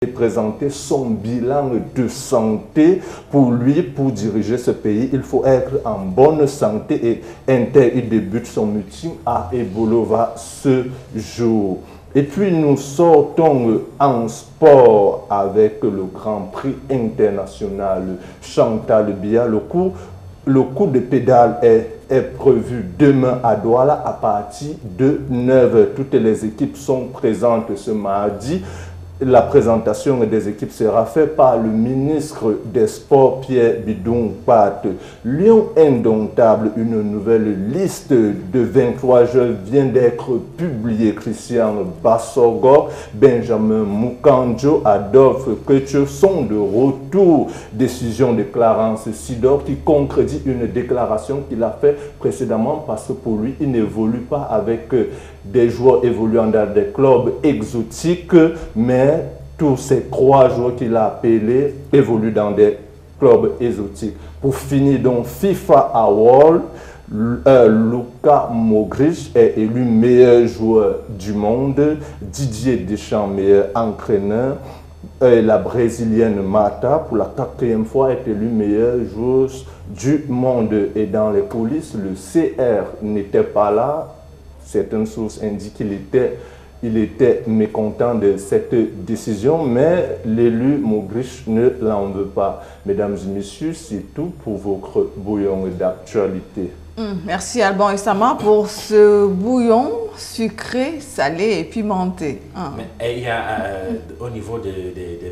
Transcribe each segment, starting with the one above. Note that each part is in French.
présenter son bilan de santé. Pour lui, pour diriger ce pays, il faut être en bonne santé. Et Inter, il débute son meeting à Ebolova ce jour. Et puis nous sortons en sport avec le Grand Prix international Chantal Biya. Le coup de pédale est prévu demain à Douala à partir de 9h. Toutes les équipes sont présentes ce mardi. La présentation des équipes sera faite par le ministre des Sports, Pierre Bidon Pat. Lion indomptable, une nouvelle liste de 23 jeunes vient d'être publiée. Christian Bassogor, Benjamin Mukanjo, Adolphe Ketche sont de retour. Décision de Clarence Sidor qui contredit une déclaration qu'il a faite précédemment parce que pour lui, il n'évolue pas avec des joueurs évoluant dans des clubs exotiques, mais tous ces 3 joueurs qu'il a appelés évoluent dans des clubs exotiques. Pour finir, donc FIFA Award, Luka Modric est élu meilleur joueur du monde, Didier Deschamps meilleur entraîneur, la Brésilienne Marta, pour la 4e fois, est élue meilleure joueuse du monde. Et dans les coulisses, le CR n'était pas là. Certaines sources indiquent qu'il était mécontent de cette décision, mais l'élu Modric ne l'en veut pas. Mesdames et messieurs, c'est tout pour votre bouillon d'actualité. Merci Alban et Sama pour ce bouillon sucré, salé et pimenté. Mais il y a au niveau de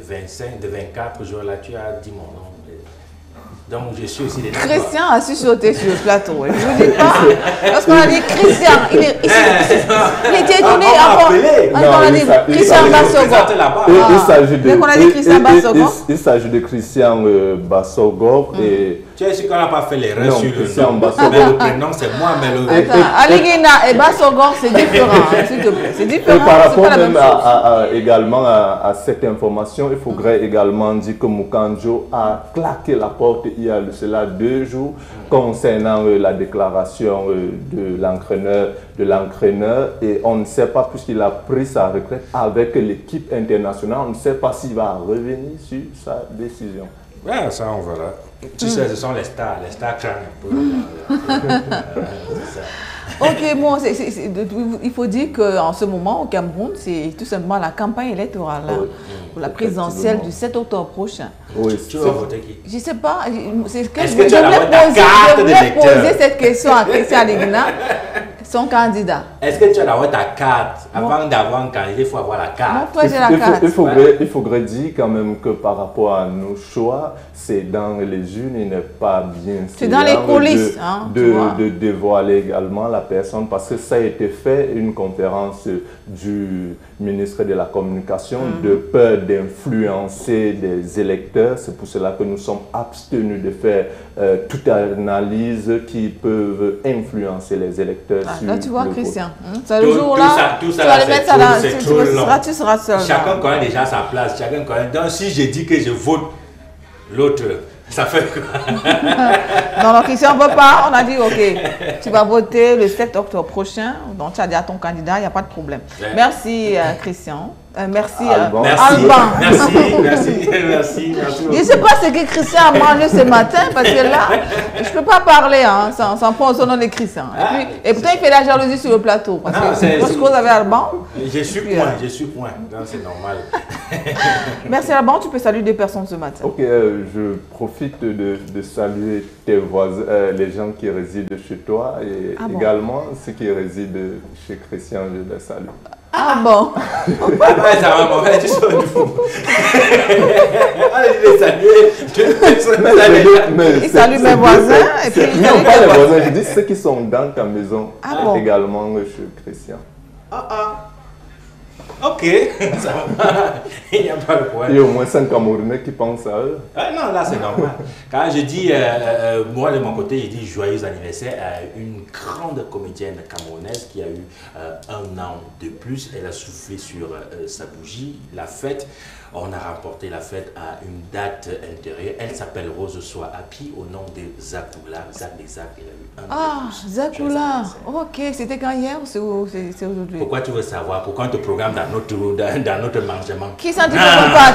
25, de 24 jours là, tu as dit mon nom. Donc je suis aussi des Christian a su sauter sur le plateau. Je ne vous dis pas. Lorsqu'on a dit Christian, il était étonné. On a dit Christian Bassogor. Il s'agit de Christian Bassogor. Tu es sûr qu'on n'a pas fait l'erreur sur le nom. Mais le prénom, c'est moi. Aligina et Bassogor, c'est différent, s'il te plaît. C'est différent. Et par rapport même également à cette information, il faudrait également dire que Mukanjo a claqué la porte il y a cela 2 jours concernant la déclaration de l'entraîneur et on ne sait pas, puisqu'il a pris sa retraite avec l'équipe internationale, on ne sait pas s'il va revenir sur sa décision. Ouais, ça on verra. Tu sais, ce sont les stars craignent un peu. Ok, bon, il faut dire qu'en ce moment, au Cameroun, c'est tout simplement la campagne électorale pour la présidentielle du 7 octobre prochain. Oui, tu vas voter qui? Je ne sais pas. Est-ce que tu as je voulais poser cette question à Christian Aligina, son candidat. Est-ce que tu as ta carte? Avant d'avoir un candidat, il faut avoir la carte. Moi, j'ai la carte. Il faudrait dire quand même que par rapport à nos choix, c'est dans les urnes, il n'est pas bien. C'est dans les coulisses. De dévoiler également la personne, parce que ça a été fait, une conférence du ministre de la Communication, de peur d'influencer des électeurs. C'est pour cela que nous sommes abstenus de faire toute analyse qui peuvent influencer les électeurs. Là, tu vois, Christian, le jour-là, tu vas le mettre à la... Tu seras seul. Chacun connaît déjà sa place. Chacun connaît. Donc, si je dis que je vote l'autre, ça fait quoi? Non, Christian, on ne veut pas. On a dit, ok, tu vas voter le 7 octobre prochain. Donc, tu as dit à ton candidat, il n'y a pas de problème. Ouais. Merci, Christian. Merci, Alban. Merci. Je ne sais pas ce que Christian a mangé ce matin, parce que là, je ne peux pas parler sans prendre son nom de Christian. Et pourtant, il fait la jalousie sur le plateau. Parce que lorsque vous avez Alban... Je suis point. Donc, c'est normal. Merci Alban, tu peux saluer 2 personnes ce matin. Ok, je profite de saluer tes voisins, les gens qui résident chez toi et également ceux qui résident chez Christian, je les salue. Ah bon? Ça va m'envoyer du son du fou. Allez, je les il salue mes voisins. Et puis non, pas les voisins, je dis ceux qui sont dans ta maison également chez Christian. Ok, ça va. Il n'y a pas de problème. Il y a au moins 5 Camerounais qui pensent à eux. Non, là c'est normal. Quand je dis, moi de mon côté, je dis joyeux anniversaire à une grande comédienne camerounaise qui a eu 1 an de plus. Elle a soufflé sur sa bougie, la fête. on a remporté la fête à une date intérieure. Elle s'appelle Rose Soa Api au nom de Zakoula. Zak des Zak, il a eu un Ah, Zakoula. Ok, c'était quand hier ou c'est aujourd'hui? Pourquoi tu veux savoir? Pourquoi on te programme dans notre mangement? Qui s'en dit pas?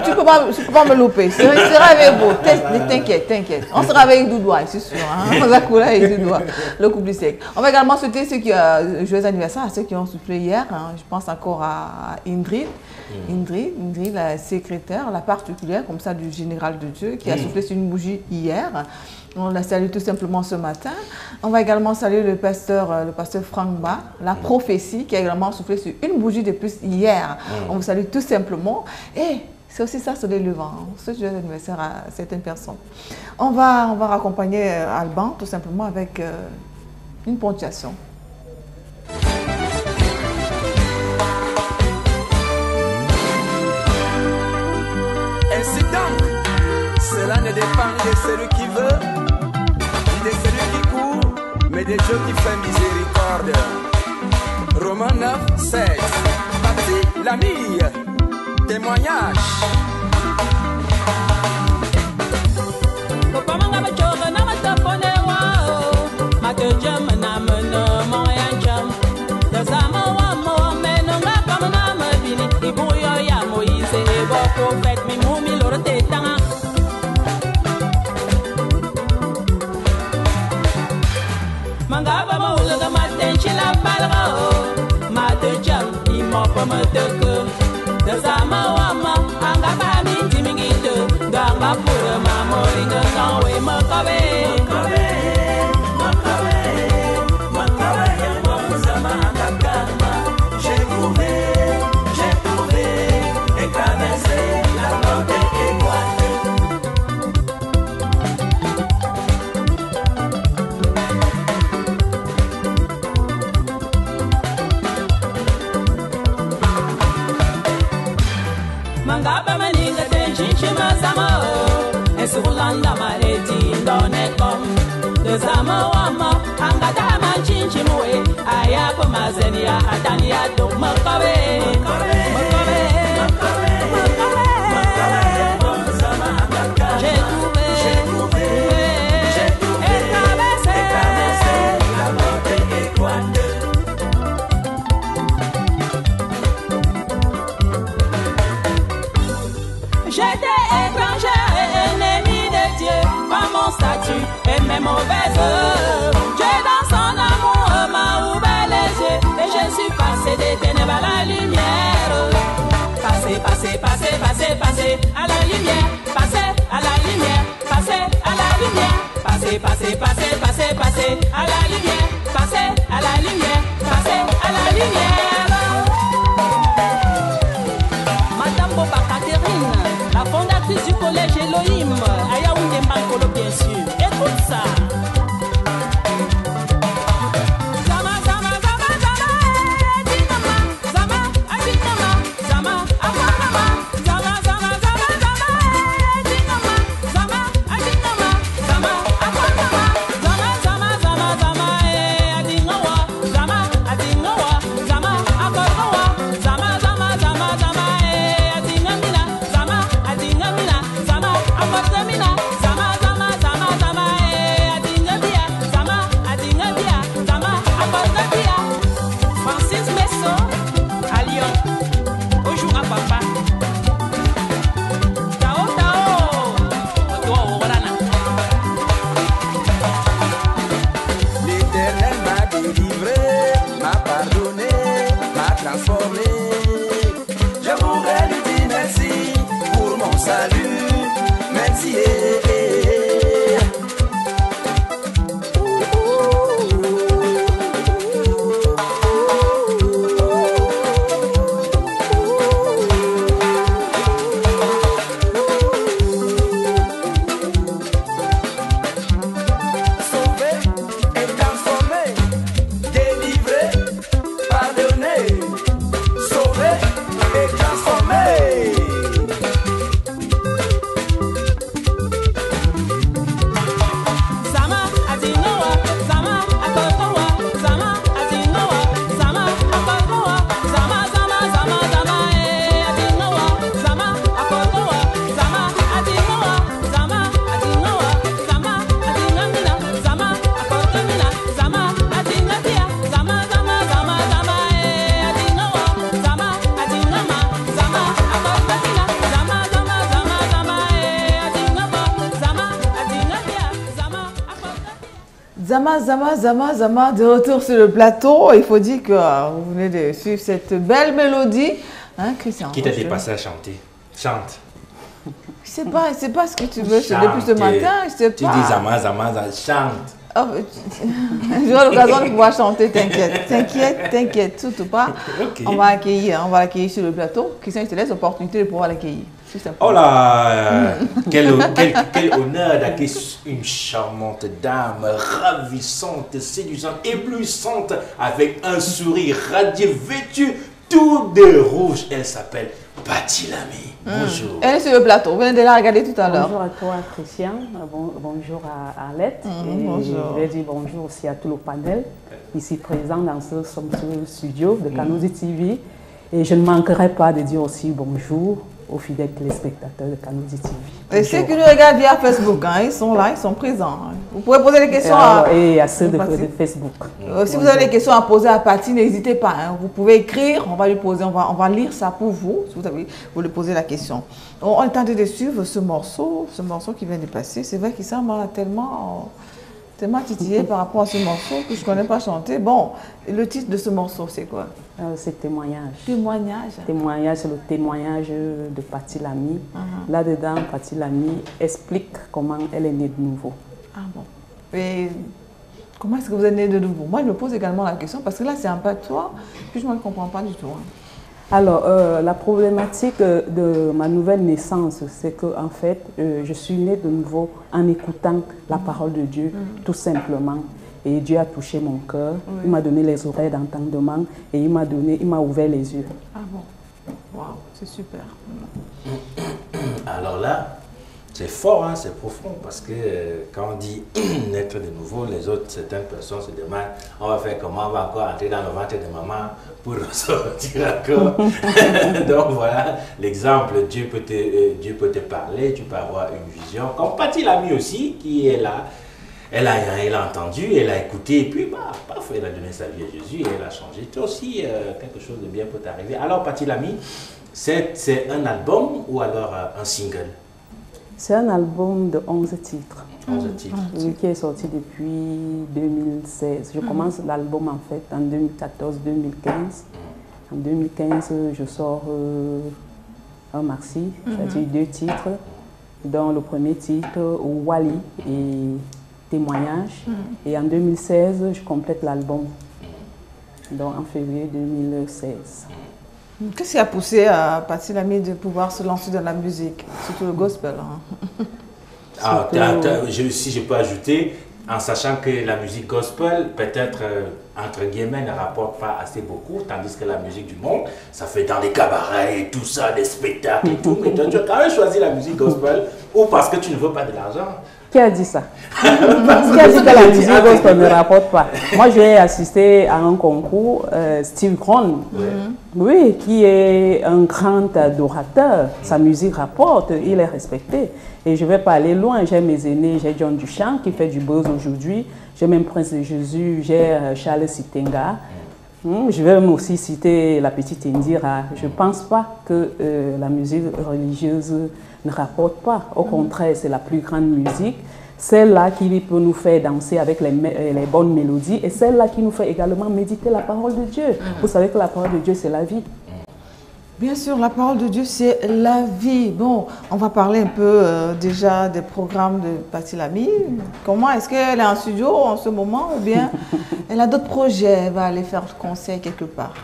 Tu peux pas me louper. C'est avec vous. T'inquiète. On sera avec Doudoua, c'est sûr. Hein? Zakoula et Doudoua, le couple du siècle. On va également souhaiter ceux qui ont joyeux anniversaire à ceux qui ont soufflé hier. Hein. Je pense encore à Indrid. Indrid, la secrétaire, la particulière comme ça du général de Dieu qui a soufflé sur une bougie hier. On la salue tout simplement ce matin. On va également saluer le pasteur Franck Ba, la prophétie qui a également soufflé sur une bougie de plus hier. On vous salue tout simplement. Et c'est aussi ça, soleil levant, ce joyeux anniversaire à certaines personnes. On va raccompagner Alban tout simplement avec une ponctuation. Ainsi donc, cela ne dépend de celui qui veut, ni de celui qui court, mais de Dieu qui fait miséricorde. Romains 9, 16. Partie l'ami, témoignage. Mangaba maula da maten chila palga mate jam imo pamateke da zama wama angaba mi timingito ganga pura mamoringa kawe makabe zama angakama j'ai trouvé et traversé la porte étoile. Mangaba maninga tenchima sama esulanda mareti ndonekom de sama wama angata manchinchimwe ayapo mazenia atania to makabe j'ai trouvé et traversé la porte étoile. J'étais étranger et ennemi de Dieu, par mon statut et mes mauvaises œuvres. Dieu dans son amour m'a ouvert les yeux et je suis passé des ténèbres à la lumière. Passé à la lumière, passé à la lumière, passé à la lumière, passé à la lumière, passé à la lumière, passé à la lumière. Madame Boba Catherine, la fondatrice du collège Elohim, à Yaoundé Mbangolo bien sûr. Écoute ça. Zama Zama, de retour sur le plateau. Il faut dire que vous venez de suivre cette belle mélodie. Hein, Christian? Qui t'a dépassé à chanter? Chante. Je sais pas ce que tu veux depuis ce matin. Je sais pas. Tu dis Zama, chante. Oh, j'aurai l'occasion de pouvoir chanter, t'inquiète, surtout pas. Okay. On va l'accueillir sur le plateau. Christian, je te laisse l'opportunité de pouvoir l'accueillir. Oh là, quel honneur d'accueillir une charmante dame, ravissante, séduisante, éblouissante, avec un sourire radieux, vêtue tout de rouge. Elle s'appelle Patti Lamy. Bonjour. Elle est sur le plateau, vous venez de la regarder tout à l'heure. Bonjour à toi, Christian. Bonjour à Arlette. Bonjour. Je vais dire bonjour aussi à tout le panel ici présent dans ce studio de Kanouzi TV. Et je ne manquerai pas de dire aussi bonjour aux fidèles téléspectateurs de Kanouzi TV. Et ceux qui nous regardent via Facebook, hein, ils sont là, ils sont présents. Hein. Vous pouvez poser des questions et à ceux de Facebook. Si vous avez des questions à poser à Patti, n'hésitez pas. Hein. Vous pouvez écrire, on va lui poser, on va lire ça pour vous, si vous lui posez la question. On est en train de suivre ce morceau qui vient de passer. C'est vrai que ça m'a tellement titillé par rapport à ce morceau que je ne connais pas chanter. Bon, le titre de ce morceau, c'est quoi? C'est Témoignage. Témoignage. Témoignage, c'est le témoignage de Patti Lamy. Là-dedans, Patti Lamy explique comment elle est née de nouveau. Ah bon. Et comment est-ce que vous êtes née de nouveau? Moi, je me pose également la question parce que là, c'est un patois, puis je ne comprends pas du tout. Hein. Alors, la problématique de ma nouvelle naissance, c'est que en fait, je suis née de nouveau en écoutant la parole de Dieu, tout simplement. Et Dieu a touché mon cœur, il m'a donné les oreilles d'entendement et il m'a ouvert les yeux. Ah bon? Waouh, c'est super. Alors là, c'est fort, hein, c'est profond, parce que quand on dit naître de nouveau, les autres, certaines personnes se demandent, on va faire comment, on va encore entrer dans le ventre de maman pour ressortir encore. Donc voilà, l'exemple, Dieu peut te parler, tu peux avoir une vision, comme Patti Lamy aussi, qui est là. Elle a entendu, elle a écouté, et puis paf, elle a donné sa vie à Jésus et elle a changé. C'est aussi quelque chose de bien peut t'arriver. Alors Patti Lamy, c'est un album ou alors un single? C'est un album de 11 titres. 11 titres. Qui est sorti depuis 2016. Je commence l'album en fait en 2014-2015. En 2015, je sors un maxi, c'est-à-dire 2 titres, dont le premier titre, Wally et Témoignage. Et en 2016, je complète l'album, donc en février 2016. Qu'est-ce qui a poussé à Patti Lamy de pouvoir se lancer dans la musique, surtout le gospel? Hein? Si je peux ajouter, en sachant que la musique gospel, peut-être, entre guillemets, ne rapporte pas assez beaucoup, tandis que la musique du monde, ça fait dans les cabarets et tout ça, des spectacles et tout. Mais toi, tu as quand même choisi la musique gospel ou parce que tu ne veux pas de l'argent? Qui a dit ça? Qui a dit que la musique gospel ne rapporte pas? Moi, j'ai assisté à un concours, Steve Ron, oui, qui est un grand adorateur. Sa musique rapporte, il est respecté. Et je ne vais pas aller loin, j'ai mes aînés, j'ai John Duchamp qui fait du buzz aujourd'hui, j'ai même Prince de Jésus, j'ai Charles Sitenga. Je vais même aussi citer la petite Indira. Je ne pense pas que la musique religieuse ne rapporte pas. Au contraire, c'est la plus grande musique. Celle-là qui peut nous faire danser avec les bonnes mélodies et celle-là qui nous fait également méditer la parole de Dieu. Vous savez que la parole de Dieu, c'est la vie. Bien sûr, la parole de Dieu, c'est la vie. Bon, on va parler un peu déjà des programmes de Patti Lamy. Comment est-ce qu'elle est en studio en ce moment ou bien elle a d'autres projets, elle va aller faire concert quelque part?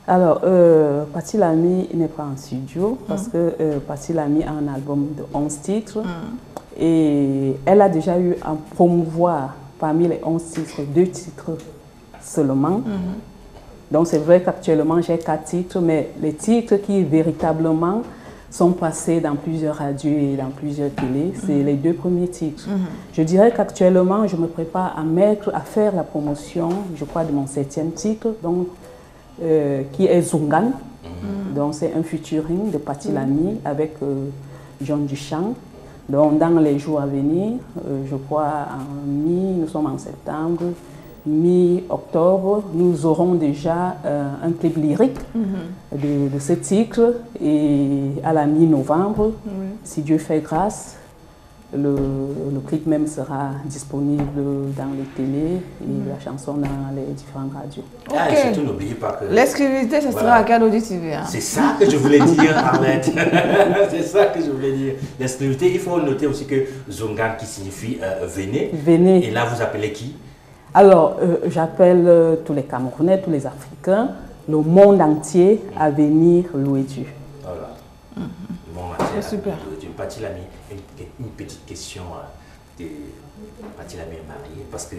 Alors, Patti Lamy n'est pas en studio parce que Patti Lamy a un album de 11 titres et elle a déjà eu à promouvoir parmi les 11 titres, 2 titres seulement. Donc c'est vrai qu'actuellement j'ai 4 titres, mais les titres qui véritablement sont passés dans plusieurs radios et dans plusieurs télés, c'est les 2 premiers titres. Je dirais qu'actuellement je me prépare à faire la promotion, je crois, de mon 7e titre, donc, qui est Zungan. Donc c'est un featuring de Patti Lamy avec John Duchamp. Donc dans les jours à venir, je crois nous sommes en septembre, mi-octobre, nous aurons déjà un clip lyrique de ce titre et à la mi-novembre, si Dieu fait grâce, Le clip même sera disponible dans les télés et la chanson dans les différentes radios. Ah, et surtout, n'oubliez pas que... L'exclusivité, ce sera à Canody TV. Hein. C'est ça que je voulais dire, Arlette. C'est ça que je voulais dire. L'exclusivité, il faut noter aussi que Zongan, qui signifie venez. Venez. Et là, vous appelez qui? Alors, j'appelle tous les Camerounais, tous les Africains, le monde entier à venir louer Dieu. Voilà. Le monde entier. C'est super. Patti Lamy, une petite question. Patti Lamy est mariée parce que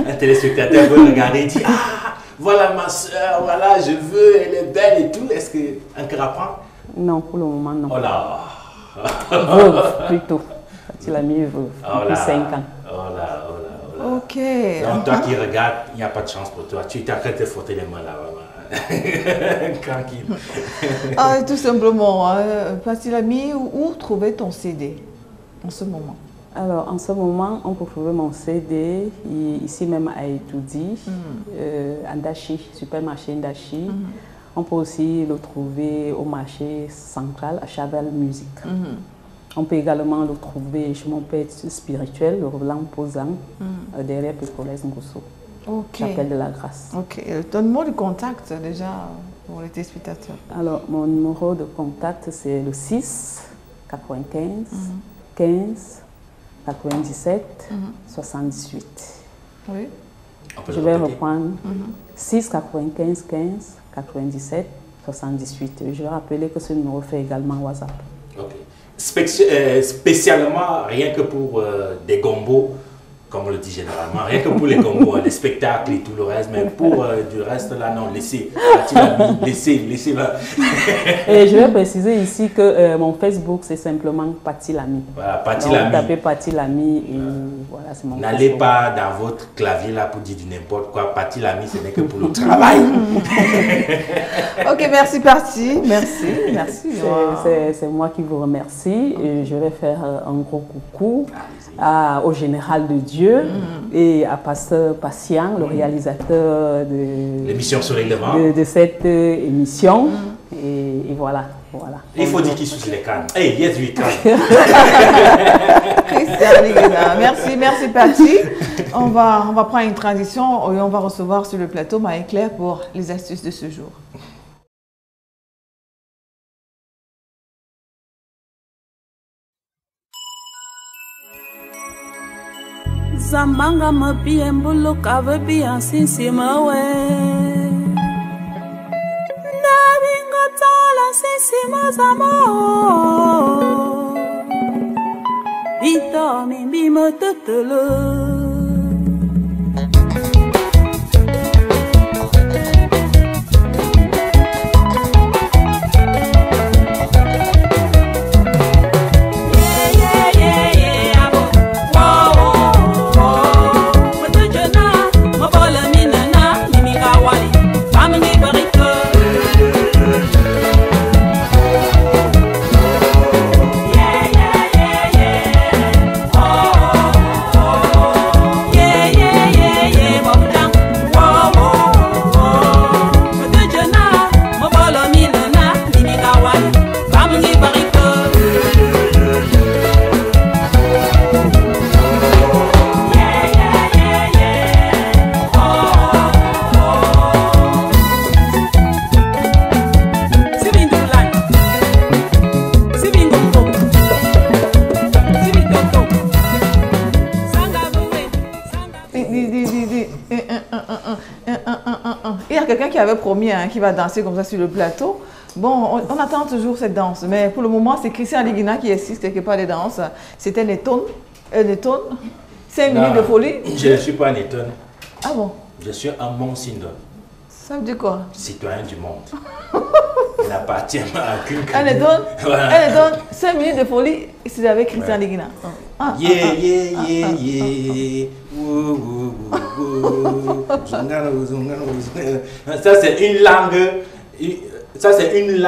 un téléspectateur veut regarder et dit ah, voilà ma soeur, voilà, je veux, elle est belle et tout. Est-ce qu'un crapan? Non, pour le moment, non. Oh là. Veuve, plutôt. Patti Lamy est veuve, depuis 5 ans. Oh là, oh là, oh là. Ok. Donc, toi qui regardes, il n'y a pas de chance pour toi. Tu es en train de te frotter les mains là, vraiment. Tranquille. Ah, tout simplement, Patti Lamy, où trouver ton CD en ce moment? Alors, en ce moment, on peut trouver mon CD ici même à Etoudi, à Ndachi, supermarché Ndachi. On peut aussi le trouver au marché central à Chavel Music. On peut également le trouver chez mon père spirituel, le Roland Pozan, derrière Pécolès Ngosso. Ok. Chapelle de la Grâce. Ok. Ton numéro de contact déjà pour les téléspectateurs? Alors, mon numéro de contact, c'est le 6 95 15 97 78. Oui. Je vais reprendre 6 95 15 97 78. Je vais rappeler que ce numéro fait également WhatsApp. Ok. Spécialement, rien que pour des gombos, comme on le dit généralement, rien que pour les gombos, les spectacles et tout le reste, mais pour du reste là, non, laissez là. Et je vais préciser ici que mon Facebook, c'est simplement Patti Lamy. Voilà, Patti Donc, Lamy. tapez Patti Lamy et voilà, c'est mon N'allez Facebook. pas dans votre clavier là pour dire du n'importe quoi. Patti Lamy, ce n'est que pour le travail. Ok, merci Patti. Merci. Merci. C'est moi qui vous remercie et je vais faire un gros coucou au général de Dieu et à Pasteur Patient, le réalisateur de L'émission sur l'élément. de cette émission. Et voilà. Il faut dire qu'il suce les cannes. Hey, yes, we can. Christian Liguena. Merci Patti. On va prendre une transition et on va recevoir sur le plateau Marie-Claire pour les astuces de ce jour. Zamanga mapia mbulu kave pia sisi mawe Nabinga tala sisi mazamo Vita mimbi matetele Il y a quelqu'un qui avait promis qui va danser comme ça sur le plateau. Bon, on attend toujours cette danse, mais pour le moment, c'est Christian Liguena qui assiste quelque part des danses. C'était Netton. 5 minutes de folie. Je ne suis pas un Netton. Ah bon? Je suis un bon Sindon. Ça veut dire quoi? Citoyen du monde. Il n'appartient à aucune Un Netton. Voilà. 5 minutes de folie, c'est avec Christian Liguena. Ça c'est une langue. Ça c'est une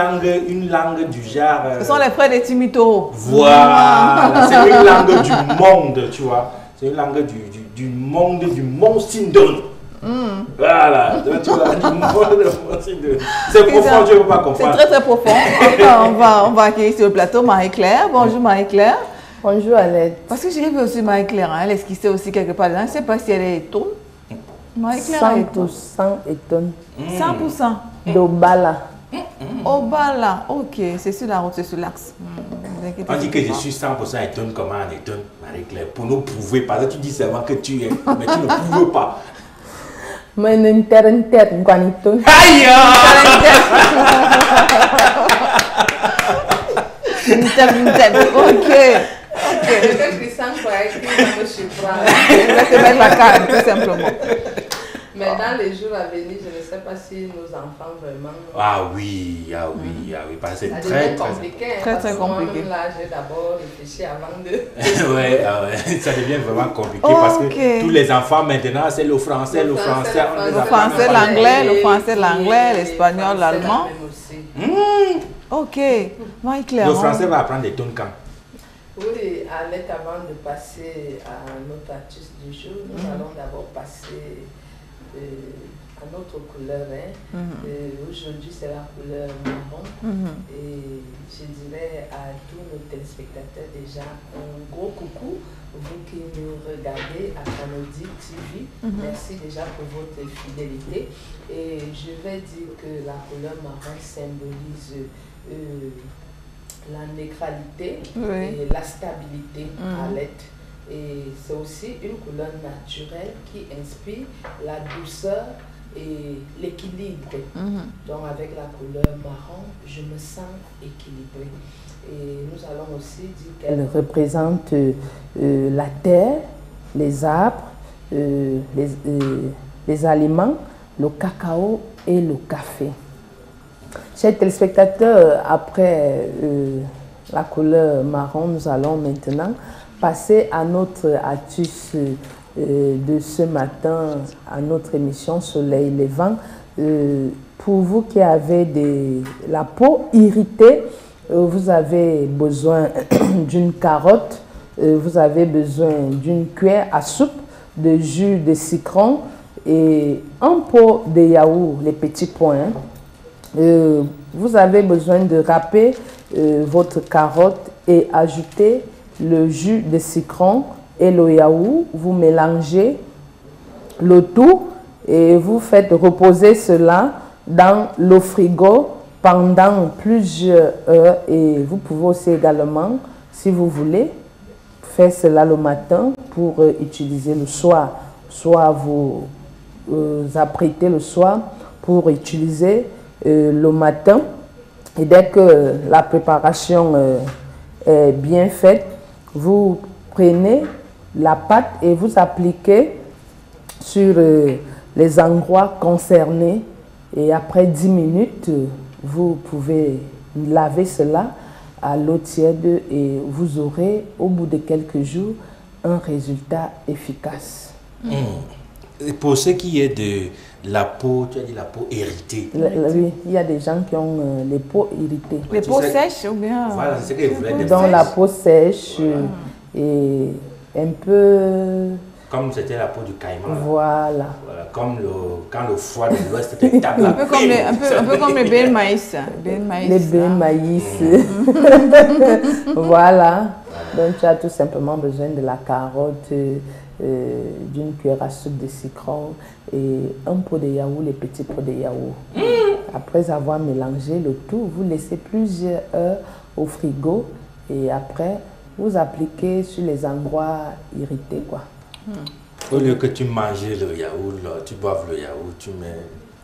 langue du genre. Ce sont les frères des Timitoro. Voilà, c'est une langue du monde, tu vois. C'est une langue du monde Sindon. Voilà. Tu vois, c'est profond, je ne peux pas comprendre. C'est très profond. On va accueillir sur le plateau Marie-Claire. Bonjour Marie-Claire. Bonjour Alette. Parce que j'ai vu aussi Marie-Claire, hein, elle esquissait aussi quelque part. Je ne sais pas si elle est étonne. Marie-Claire est étonne. 100% étonne. 100%. D'Obala. Obala, ok, c'est sur la route, c'est sur l'axe. On dit que je suis 100% étonne, comment on étonne, Marie-Claire, pour nous prouver, parce que tu dis seulement que tu es, mais tu ne prouves pas. Mais une terre, étonne. Aïe! Une tête, ok. Que Christian croyait qu'il va me surprendre. Je vais te mettre la carte, tout simplement. Mais dans les jours à venir, je ne sais pas si nos enfants vraiment... Ah oui, parce que c'est très compliqué. Très compliqué. Là, j'ai d'abord réfléchi avant de... ouais, ça devient vraiment compliqué parce que tous les enfants maintenant, c'est le français, le français, l'anglais, l'espagnol, l'allemand. Ok, Marie-Claire. Le français va apprendre des tonnes quand? Oui, Alette, avant de passer à notre artiste du jour, nous allons d'abord passer à notre couleur. Aujourd'hui, c'est la couleur marron. Et je dirais à tous nos téléspectateurs déjà un gros coucou, vous qui nous regardez à Canody TV. Merci déjà pour votre fidélité. Et je vais dire que la couleur marron symbolise la neutralité et la stabilité à l'aide. Et c'est aussi une couleur naturelle qui inspire la douceur et l'équilibre. Donc avec la couleur marron, je me sens équilibrée. Et nous allons aussi dire qu'elle représente la terre, les arbres, les aliments, le cacao et le café. Chers téléspectateurs, après la couleur marron, nous allons maintenant passer à notre astuce de ce matin, à notre émission Soleil Levant. Pour vous qui avez la peau irritée, vous avez besoin d'une carotte, vous avez besoin d'une cuillère à soupe de jus de citron et un pot de yaourt, les petits points. Vous avez besoin de râper votre carotte et ajouter le jus de citron et le yaourt. Vous mélangez le tout et vous faites reposer cela dans le frigo pendant plusieurs heures. Et vous pouvez aussi également, si vous voulez, faire cela le matin pour utiliser le soir. Soit vous apprêtez le soir pour utiliser le matin. Et dès que la préparation est bien faite, vous prenez la pâte et vous appliquez sur les endroits concernés. Et après 10 minutes, vous pouvez laver cela à l'eau tiède et vous aurez, au bout de quelques jours, un résultat efficace. Et pour ce qui est de la peau, tu as dit la peau irritée. Oui, il y a des gens qui ont les peaux irritées. Les peaux sèches ou bien... Voilà, c'est ce que je voulais dire. Dans la peau sèche et un peu... Comme c'était la peau du caïman. Voilà. Comme quand le foie de l'Ouest te tape un peu comme les baies de maïs. Les baies de maïs. Voilà. Donc tu as tout simplement besoin de la carotte, d'une cuillère à soupe de citron et un pot de yaourt, les petits pots de yaourt. Après avoir mélangé le tout, vous laissez plusieurs heures au frigo et après vous appliquez sur les endroits irrités, quoi. Au lieu que tu manges le yaourt, là, tu boives le yaourt, tu mets...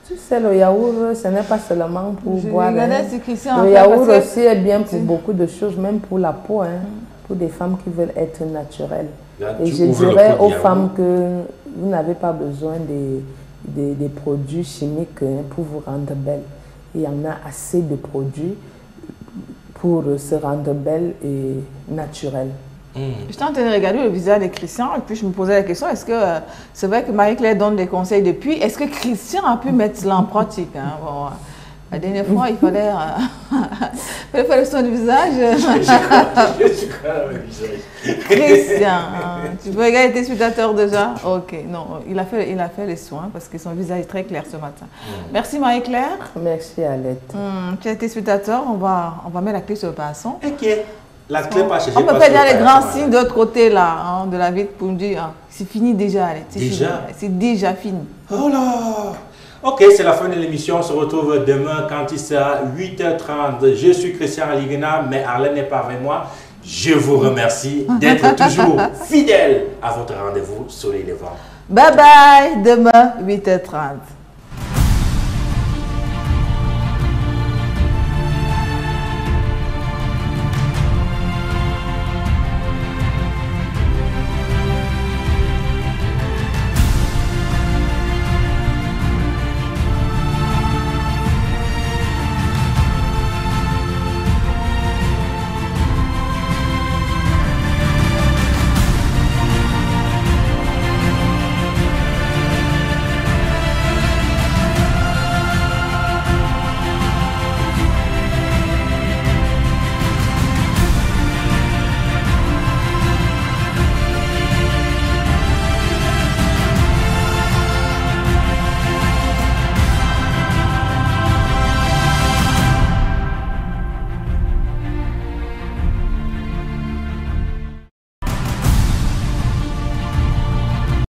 Tu sais, le yaourt, ce n'est pas seulement pour boire. Le yaourt aussi est bien pour beaucoup de choses, même pour la peau, pour des femmes qui veulent être naturelles. Là, et je dirais aux femmes que vous n'avez pas besoin des produits chimiques pour vous rendre belle. Il y en a assez de produits pour se rendre belle et naturelle. J'étais en train de regarder le visage de Christian et puis je me posais la question, est-ce que c'est vrai que Marie-Claire donne des conseils depuis, est-ce que Christian a pu mettre cela en pratique, hein? Bon, La dernière fois, il fallait faire le son du visage. Je crois dans le visage. Christian, tu peux regarder tes spectateurs déjà? Ok, non, il a fait les soins parce que son visage est très clair ce matin. Merci Marie-Claire. Merci Alette. Tu as tes spectateurs, on va mettre la clé sur le passant. Ok. La clé pas chercher. On peut faire déjà les grands signes de l'autre côté là, hein, de la ville pour me dire, c'est fini déjà, Alette. C'est déjà fini. Oh là! Ok, c'est la fin de l'émission. On se retrouve demain quand il sera 8h30. Je suis Christian Aligna, mais Arlène n'est pas avec moi. Je vous remercie d'être toujours fidèle à votre rendez-vous Soleil Levant. Bye bye, demain 8h30.